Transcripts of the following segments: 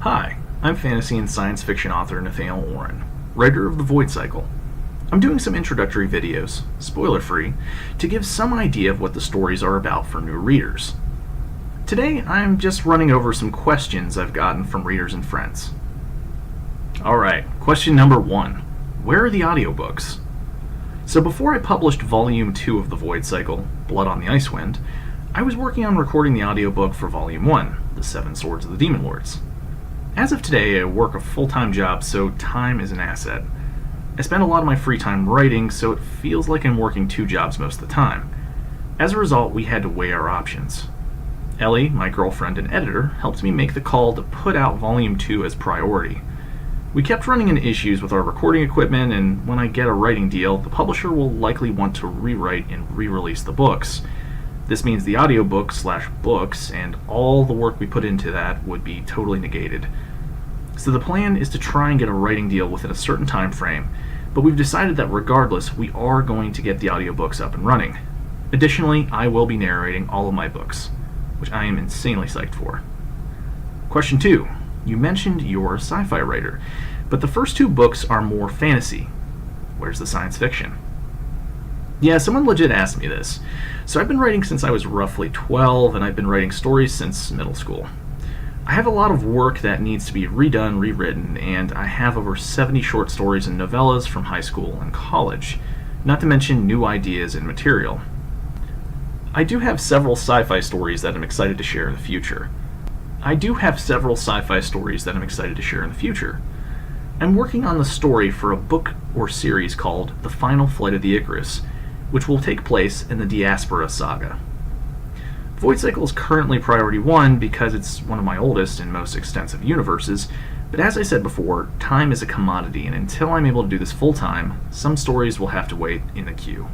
Hi, I'm fantasy and science fiction author Nathaniel, writer of The Void Cycle. I'm doing some introductory videos, spoiler-free, to give some idea of what the stories are about for new readers. Today, I'm just running over some questions I've gotten from readers and friends. Alright, question number 1. Where are the audiobooks? So before I published Volume 2 of The Void Cycle, Blood on the Icewind, I was working on recording the audiobook for Volume 1, The Seven Swords of the Demon Lords. As of today, I work a full-time job, so time is an asset. I spend a lot of my free time writing, so it feels like I'm working 2 jobs most of the time. As a result, we had to weigh our options. Ellie, my girlfriend and editor, helped me make the call to put out Volume 2 as priority. We kept running into issues with our recording equipment, and when I get a writing deal, the publisher will likely want to rewrite and re-release the books. This means the audiobook/books and all the work we put into that would be totally negated. So the plan is to try and get a writing deal within a certain time frame, but we've decided that regardless, we are going to get the audiobooks up and running. Additionally, I will be narrating all of my books, which I am insanely psyched for. Question 2. You mentioned you're a sci-fi writer, but the first 2 books are more fantasy. Where's the science fiction? Yeah, someone legit asked me this. So I've been writing since I was roughly 12, and I've been writing stories since middle school. I have a lot of work that needs to be redone, rewritten, and I have over 70 short stories and novellas from high school and college, not to mention new ideas and material. I do have several sci-fi stories that I'm excited to share in the future. I'm working on the story for a book or series called The Final Flight of the Icarus, which will take place in the Diaspora saga. Void Cycle is currently priority 1 because it's one of my oldest and most extensive universes, but as I said before, time is a commodity, and until I'm able to do this full-time, some stories will have to wait in the queue.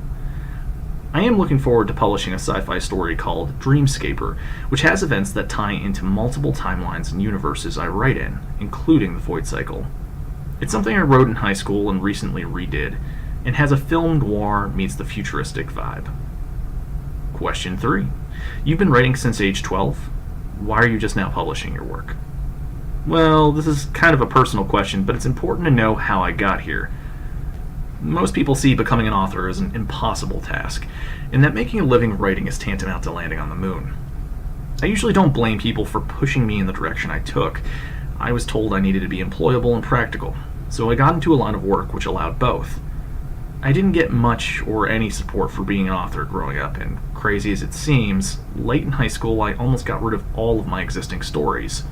I am looking forward to publishing a sci-fi story called Dreamscaper, which has events that tie into multiple timelines and universes I write in, including the Void Cycle. It's something I wrote in high school and recently redid, and has a film noir meets the futuristic vibe. Question 3. You've been writing since age 12. Why are you just now publishing your work? Well, this is kind of a personal question, but it's important to know how I got here. Most people see becoming an author as an impossible task, and that making a living writing is tantamount to landing on the moon. I usually don't blame people for pushing me in the direction I took. I was told I needed to be employable and practical, so I got into a line of work which allowed both. I didn't get much or any support for being an author growing up, and crazy as it seems, late in high school I almost got rid of all of my existing stories.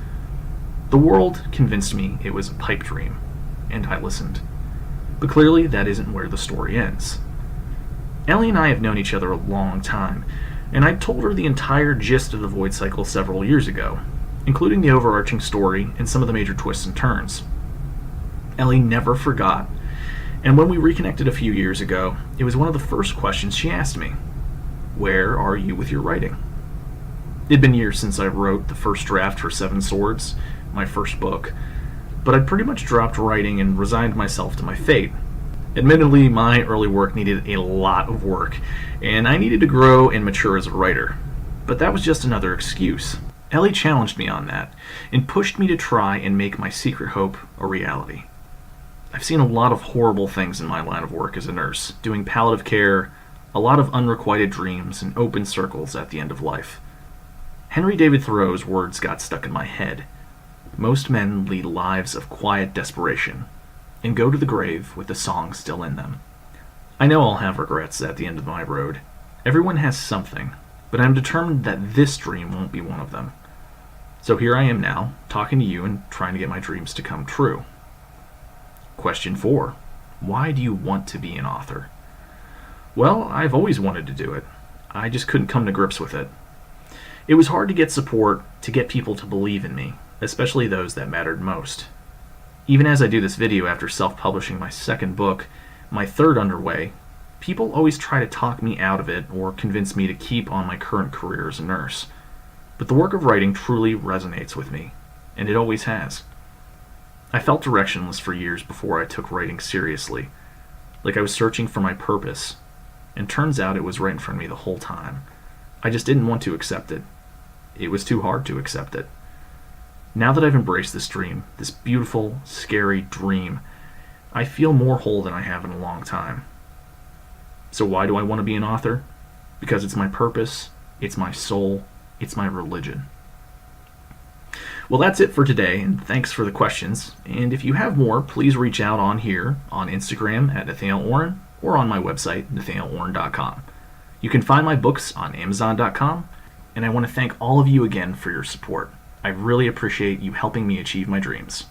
The world convinced me it was a pipe dream, and I listened. But clearly that isn't where the story ends. Ellie and I have known each other a long time, and I told her the entire gist of the Void Cycle several years ago, including the overarching story and some of the major twists and turns. Ellie never forgot, and when we reconnected a few years ago, it was one of the first questions she asked me. Where are you with your writing? It'd been years since I wrote the first draft for Seven Swords, my first book, but I'd pretty much dropped writing and resigned myself to my fate. Admittedly, my early work needed a lot of work, and I needed to grow and mature as a writer, but that was just another excuse. Ellie challenged me on that, and pushed me to try and make my secret hope a reality. I've seen a lot of horrible things in my line of work as a nurse, doing palliative care, a lot of unrequited dreams, and open circles at the end of life. Henry David Thoreau's words got stuck in my head. Most men lead lives of quiet desperation, and go to the grave with the song still in them. I know I'll have regrets at the end of my road. Everyone has something, but I'm determined that this dream won't be one of them. So here I am now, talking to you and trying to get my dreams to come true. Question 4. Why do you want to be an author? Well, I've always wanted to do it. I just couldn't come to grips with it. It was hard to get support, to get people to believe in me, especially those that mattered most. Even as I do this video after self-publishing my second book, my third underway, people always try to talk me out of it or convince me to keep on my current career as a nurse. But the work of writing truly resonates with me, and it always has. I felt directionless for years before I took writing seriously, like I was searching for my purpose, and turns out it was right in front of me the whole time. I just didn't want to accept it. It was too hard to accept it. Now that I've embraced this dream, this beautiful, scary dream, I feel more whole than I have in a long time. So why do I want to be an author? Because it's my purpose, it's my soul, it's my religion. Well, that's it for today, and thanks for the questions. And if you have more, please reach out on here, on Instagram at Nathaniel Oren, or on my website, nathanielorn.com. You can find my books on amazon.com, and I want to thank all of you again for your support. I really appreciate you helping me achieve my dreams.